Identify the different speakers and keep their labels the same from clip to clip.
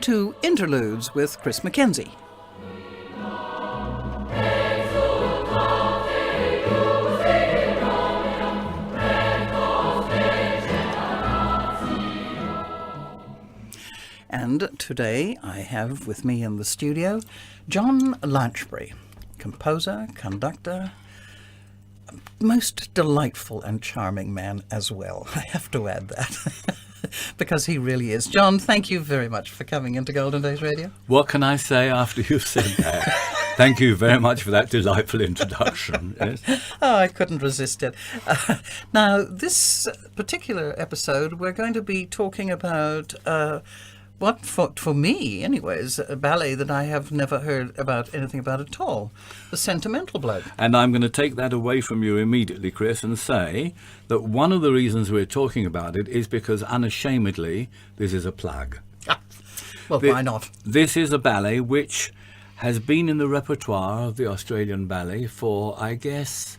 Speaker 1: to Interludes with Chris Mackenzie. And today I have with me in the studio John Lanchbery, composer, conductor, most delightful and charming man as well. I have to add that. Because he really is. John, thank you very much for coming into Golden Days Radio.
Speaker 2: What can I say after you've said that? Thank you very much for that delightful introduction. Yes.
Speaker 1: Oh, I couldn't resist it. Now, this particular episode, we're going to be talking about what, for me, anyways, a ballet that I have never heard about anything about at all, The Sentimental Bloke.
Speaker 2: And I'm going to take that away from you immediately, Chris, and say that one of the reasons we're talking about it is because, unashamedly, this is a plug.
Speaker 1: Well, why not?
Speaker 2: This is a ballet which has been in the repertoire of the Australian ballet for, I guess,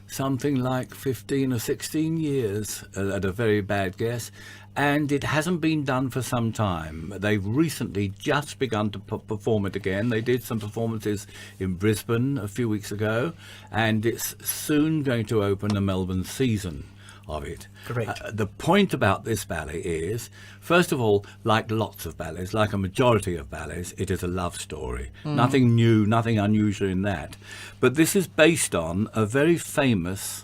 Speaker 2: something like 15 or 16 years, at a very bad guess. And it hasn't been done for some time. They've recently just begun to perform it again. They did some performances in Brisbane a few weeks ago, and it's soon going to open the Melbourne season of it.
Speaker 1: Great.
Speaker 2: The point about this ballet is, first of all, like lots of ballets, like a majority of ballets, it is a love story. Nothing new, nothing unusual in that. But this is based on a very famous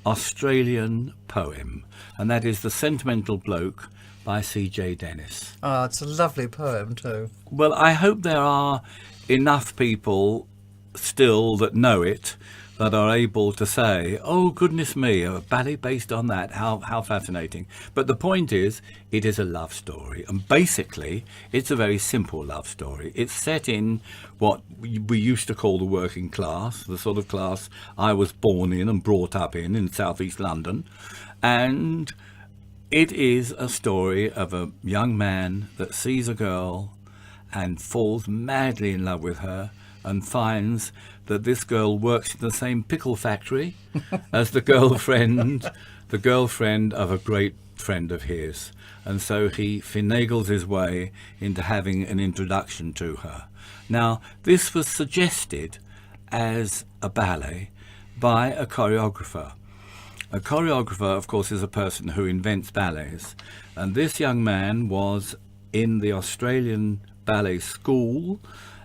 Speaker 2: Australian poem, and that is The Sentimental Bloke by C.J. Dennis.
Speaker 1: Oh, it's a lovely poem too.
Speaker 2: Well, I hope there are enough people still that know it, that are able to say, oh, goodness me, a ballet based on that, how fascinating. But the point is, it is a love story. And basically, it's a very simple love story. It's set in what we used to call the working class, the sort of class I was born in and brought up in southeast London. And it is a story of a young man that sees a girl and falls madly in love with her, and finds that this girl works in the same pickle factory as the girlfriend of a great friend of his. And so he finagles his way into having an introduction to her. Now, this was suggested as a ballet by a choreographer. A choreographer, of course, is a person who invents ballets. And this young man was in the Australian Ballet School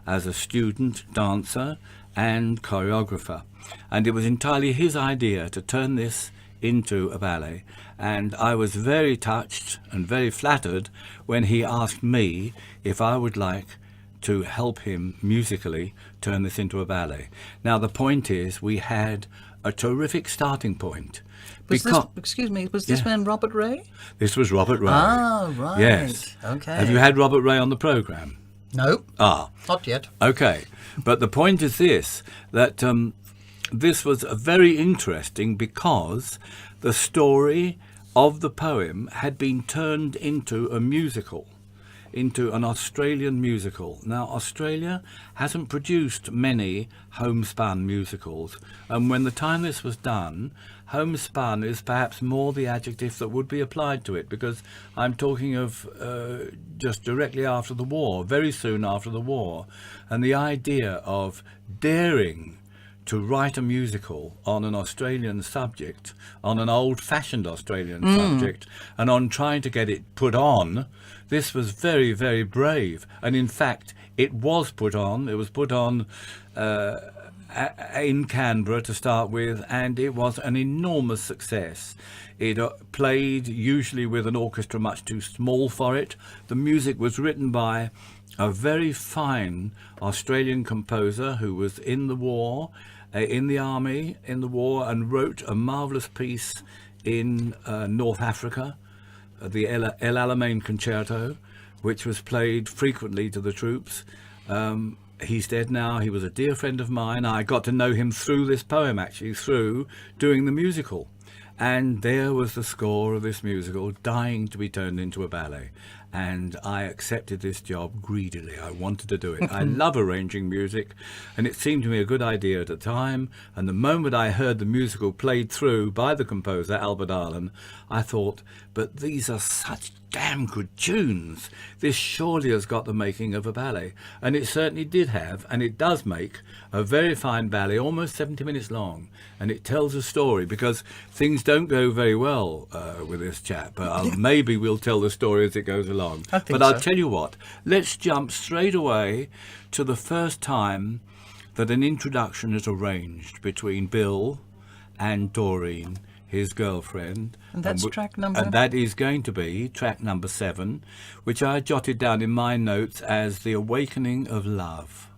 Speaker 2: as a student, dancer and choreographer. And it was entirely his idea to turn this into a ballet. And I was very touched and very flattered when he asked me if I would like to help him musically turn this into a ballet. Now, the point is, we had a terrific starting point.
Speaker 1: Was this man Robert Ray?
Speaker 2: This was Robert Ray.
Speaker 1: Ah, right.
Speaker 2: Yes.
Speaker 1: Okay.
Speaker 2: Have you had Robert Ray on the programme?
Speaker 1: No. Not yet.
Speaker 2: Okay. But the point is this, that this was very interesting because the story of the poem had been turned into a musical, into an Australian musical. Now, Australia hasn't produced many homespun musicals, and when the time this was done, homespun is perhaps more the adjective that would be applied to it, because I'm talking of just directly after the war, very soon after the war, and the idea of daring to write a musical on an Australian subject, on an old-fashioned Australian subject, and on trying to get it put on, this was very, very brave. And in fact, it was put on. It was put on in Canberra to start with, and it was an enormous success. It played usually with an orchestra much too small for it. The music was written by a very fine Australian composer who was in the war, in the army, in the war, and wrote a marvellous piece in North Africa, the El Alamein Concerto, which was played frequently to the troops. He's dead now. He was a dear friend of mine. I got to know him through this poem, actually, through doing the musical. And there was the score of this musical, dying to be turned into a ballet. and I accepted this job greedily. I wanted to do it. I love arranging music, and it seemed to me a good idea at the time. And the moment I heard the musical played through by the composer, Albert Arlen, I thought, but these are such damn good tunes. This surely has got the making of a ballet. And it certainly did have, and it does make, a very fine ballet, almost 70 minutes long. And it tells a story, because things don't go very well with this chap. Maybe we'll tell the story as it goes along. But I'll tell you what, let's jump straight away to the first time that an introduction is arranged between Bill and Doreen, his girlfriend.
Speaker 1: And that's track number?
Speaker 2: And that is going to be track number 7, which I jotted down in my notes as The Awakening of Love.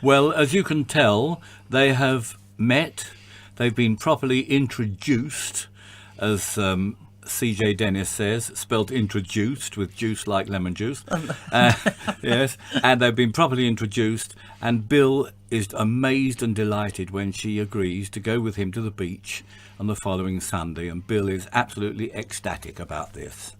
Speaker 2: Well, as you can tell, they have met, they've been properly introduced, as C.J. Dennis says, spelt introduced with juice like lemon juice. Yes, and they've been properly introduced, and Bill is amazed and delighted when she agrees to go with him to the beach on the following Sunday, and Bill is absolutely ecstatic about this.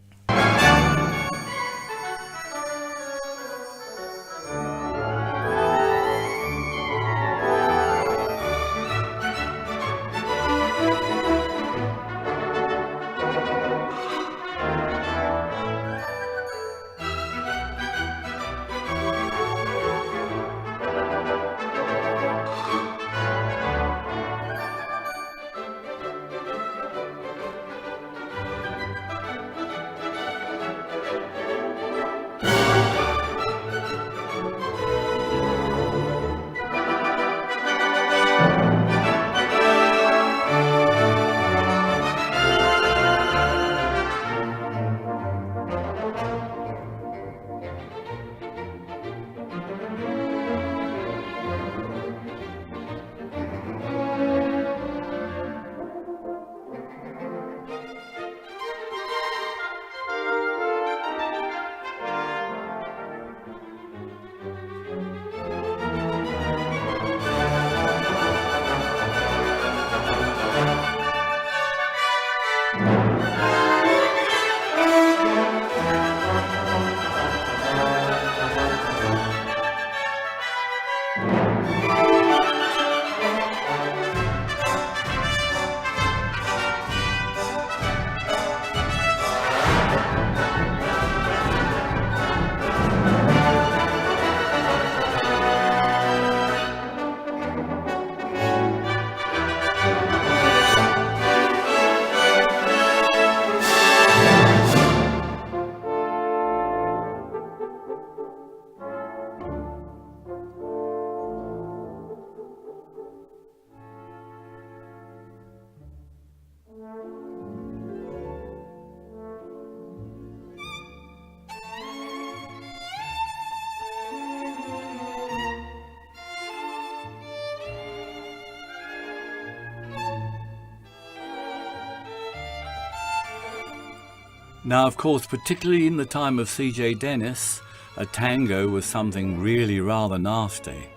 Speaker 2: Now, of course, particularly in the time of C.J. Dennis, a tango was something really rather nasty.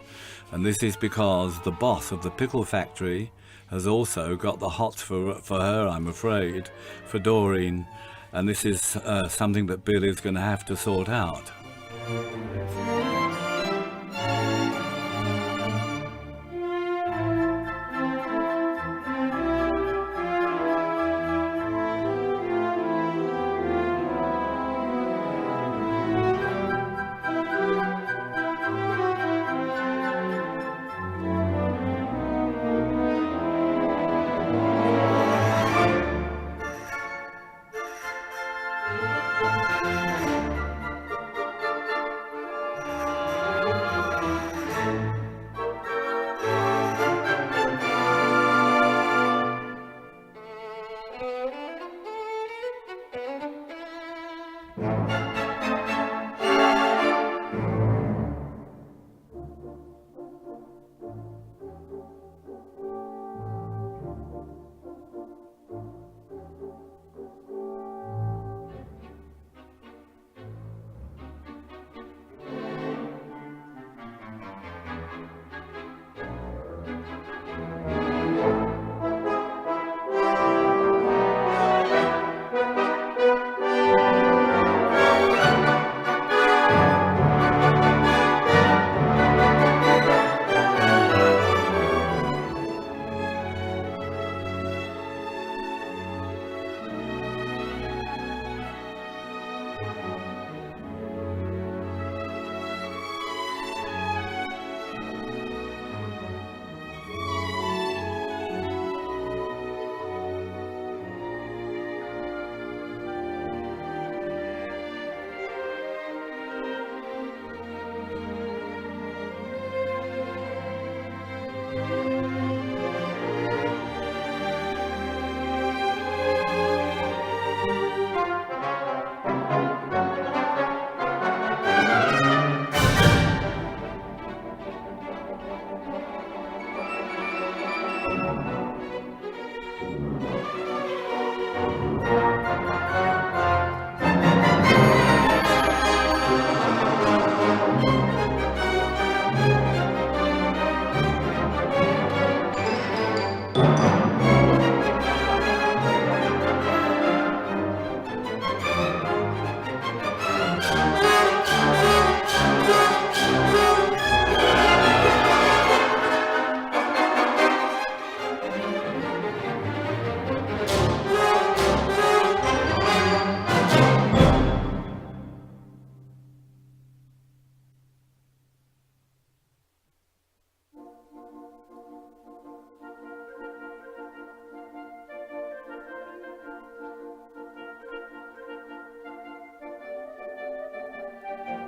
Speaker 2: And this is because the boss of the pickle factory has also got the hots for her, I'm afraid, for Doreen. And this is something that Bill is going to have to sort out.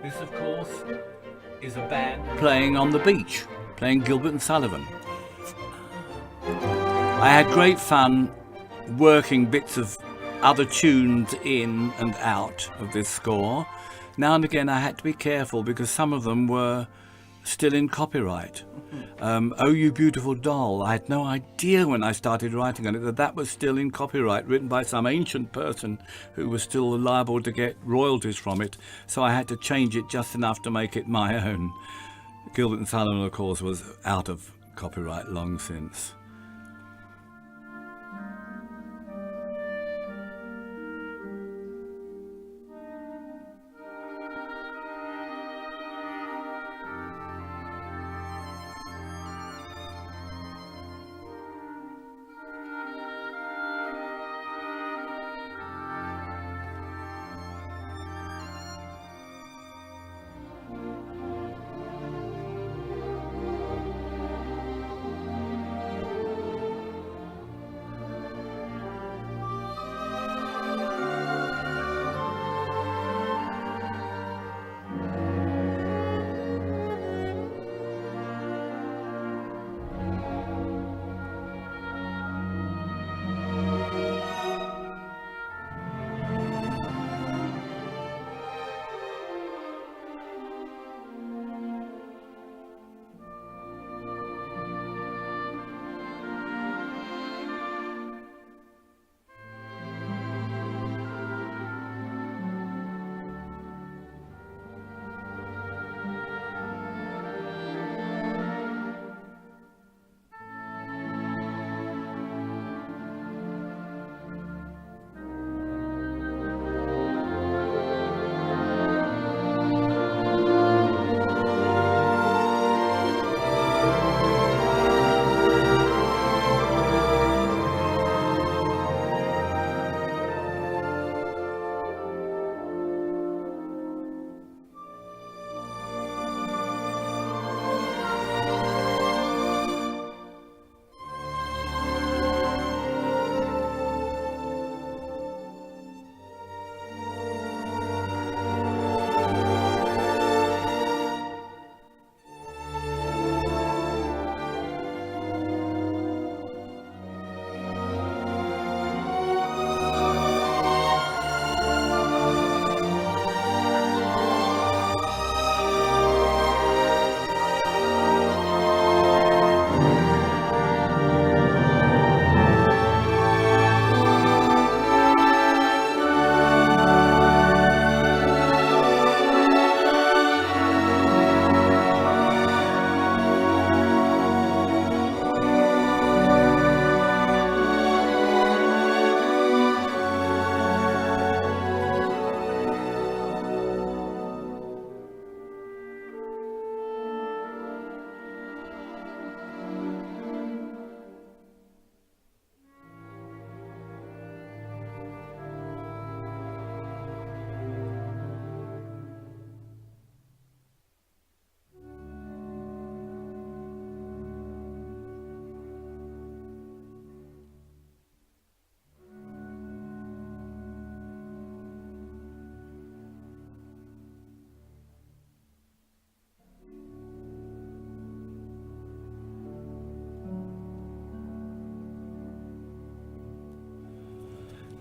Speaker 2: This, of course, is a band playing on the beach, playing Gilbert and Sullivan. I had great fun working bits of other tunes in and out of this score. Now and again I had to be careful because some of them were still in copyright. Oh You Beautiful Doll, I had no idea when I started writing on it that was still in copyright, written by some ancient person who was still liable to get royalties from it, so I had to change it just enough to make it my own. Gilbert and Sullivan, of course, was out of copyright long since.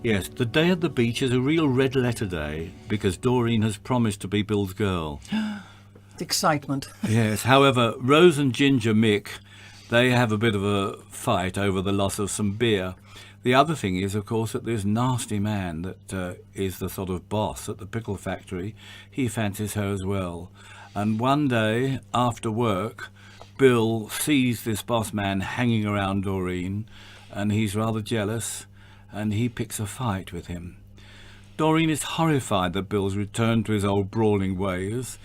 Speaker 2: Yes, the day at the beach is a real red letter day because Doreen has promised to be Bill's girl.
Speaker 1: Excitement.
Speaker 2: Yes, however, Rose and Ginger Mick, they have a bit of a fight over the loss of some beer. The other thing is, of course, that this nasty man that is the sort of boss at the pickle factory, he fancies her as well. And one day, after work, Bill sees this boss man hanging around Doreen, and he's rather jealous, and he picks a fight with him. Doreen is horrified that Bill's returned to his old brawling ways,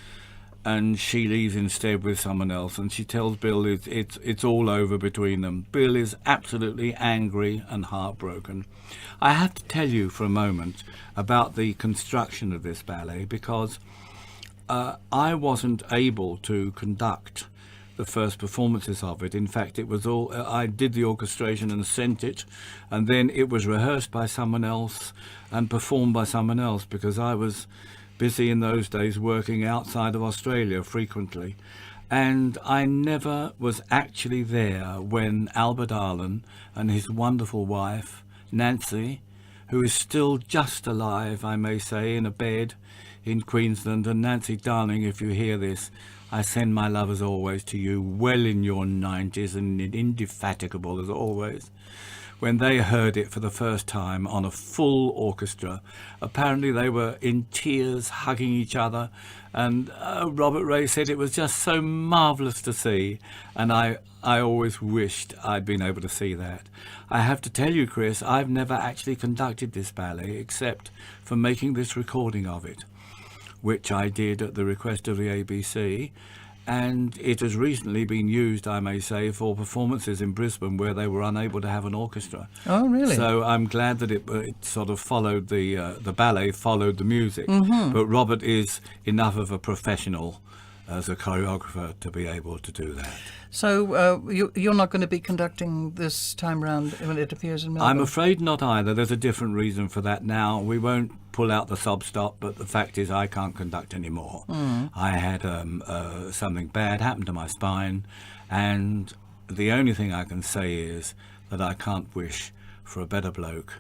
Speaker 2: and she leaves instead with someone else, and she tells Bill it's all over between them. Bill is absolutely angry and heartbroken. I have to tell you for a moment about the construction of this ballet, because I wasn't able to conduct the first performances of it. In fact, it was all I did the orchestration and sent it, and then it was rehearsed by someone else and performed by someone else, because I was busy in those days working outside of Australia frequently, and I never was actually there when Albert Arlen and his wonderful wife Nancy, who is still just alive, I may say, in a bed in Queensland. And Nancy, darling, if you hear this, I send my love as always to you, well in your 90s and indefatigable as always. When they heard it for the first time on a full orchestra, apparently they were in tears, hugging each other, and Robert Ray said it was just so marvellous to see, and I always wished I'd been able to see that. I have to tell you, Chris, I've never actually conducted this ballet except for making this recording of it, which I did at the request of the ABC, and it has recently been used, I may say, for performances in Brisbane where they were unable to have an orchestra.
Speaker 1: Oh, really?
Speaker 2: So I'm glad that it sort of followed the ballet followed the music. Mm-hmm. But Robert is enough of a professional as a choreographer to be able to do that.
Speaker 1: So you're not going to be conducting this time round when it appears in Melbourne?
Speaker 2: I'm afraid not either. There's a different reason for that now. We won't pull out the sob stop, but the fact is I can't conduct anymore. I had something bad happen to my spine, and the only thing I can say is that I can't wish for a better bloke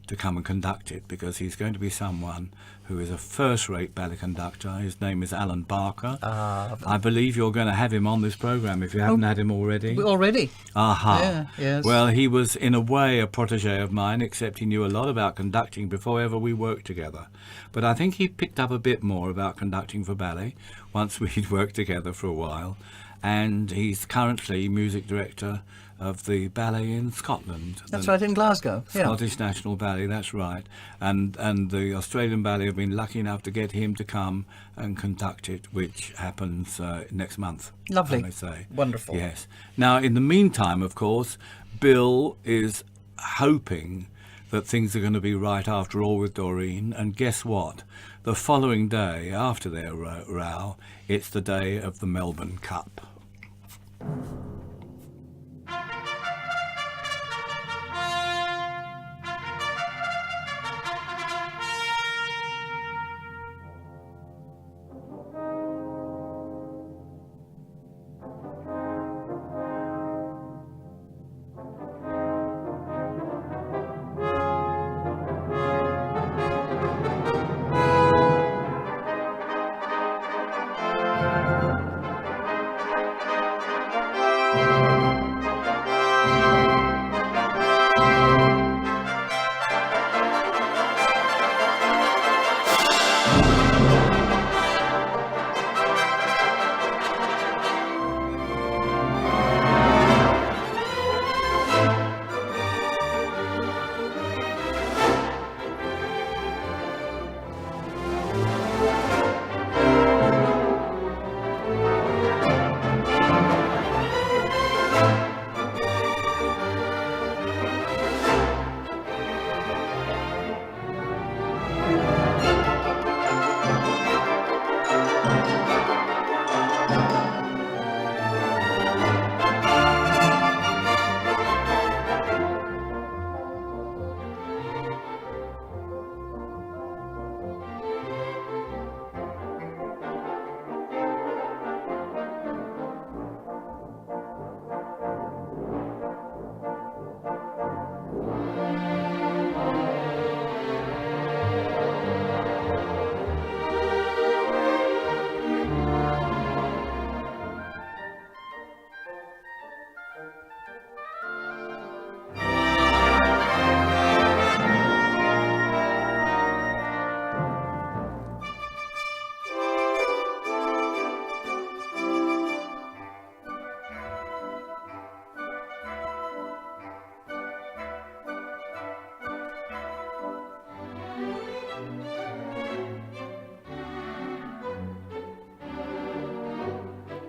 Speaker 2: to come and conduct it, because he's going to be someone who is a first-rate ballet conductor. His name is Alan Barker. I believe you're going to have him on this program if you haven't had him already.
Speaker 1: Already?
Speaker 2: Aha.
Speaker 1: Yeah, yes.
Speaker 2: Well, he was in a way a protege of mine, except he knew a lot about conducting before ever we worked together. But I think he picked up a bit more about conducting for ballet once we'd worked together for a while. And he's currently music director of the ballet in Scotland.
Speaker 1: That's right, in Glasgow.
Speaker 2: Scottish National Ballet, that's right. And the Australian Ballet have been lucky enough to get him to come and conduct it, which happens next month.
Speaker 1: Lovely.
Speaker 2: I may say.
Speaker 1: Wonderful.
Speaker 2: Yes. Now, in the meantime, of course, Bill is hoping that things are going to be right after all with Doreen, and guess what? The following day, after their row, it's the day of the Melbourne Cup.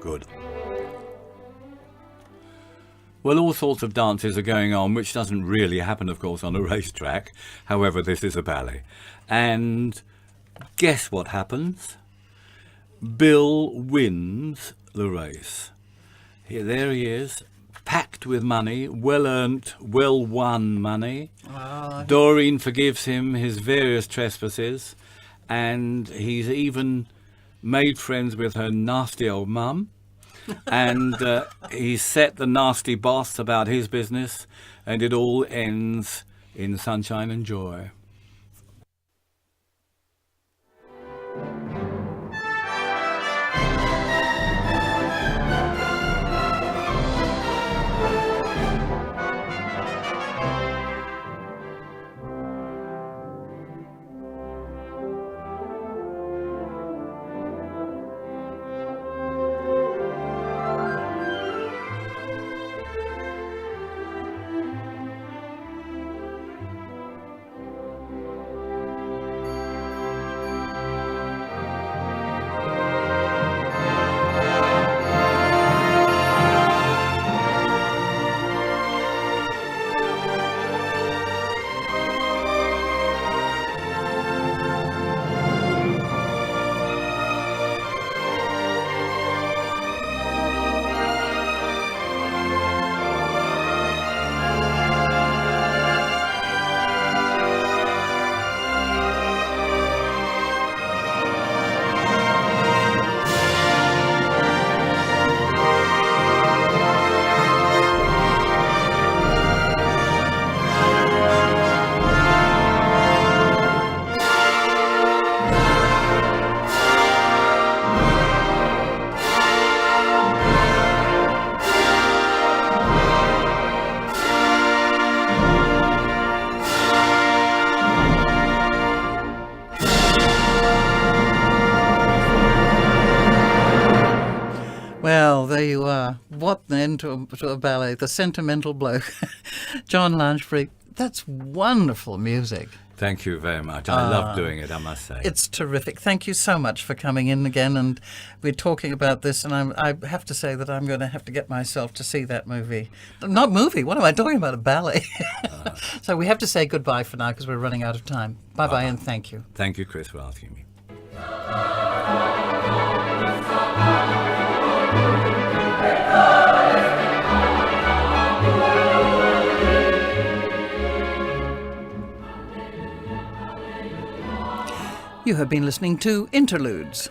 Speaker 2: Good. Well, all sorts of dances are going on, which doesn't really happen, of course, on a racetrack. However, this is a ballet. And guess what happens? Bill wins the race. There he is, packed with money, well-earned, well-won money. Doreen forgives him his various trespasses, and he's even made friends with her nasty old mum. And he's set the nasty boss about his business, and it all ends in sunshine and joy.
Speaker 1: Well, there you are. What an end to a ballet. The Sentimental Bloke. John Lanchbery. That's wonderful music.
Speaker 2: Thank you very much. I love doing it, I must say.
Speaker 1: It's terrific. Thank you so much for coming in again. And we're talking about this, and I have to say that I'm going to have to get myself to see that movie. Not movie. What am I talking about? A ballet. So we have to say goodbye for now because we're running out of time. Bye-bye and thank you.
Speaker 2: Thank you, Chris, for asking me.
Speaker 1: You have been listening to Interludes.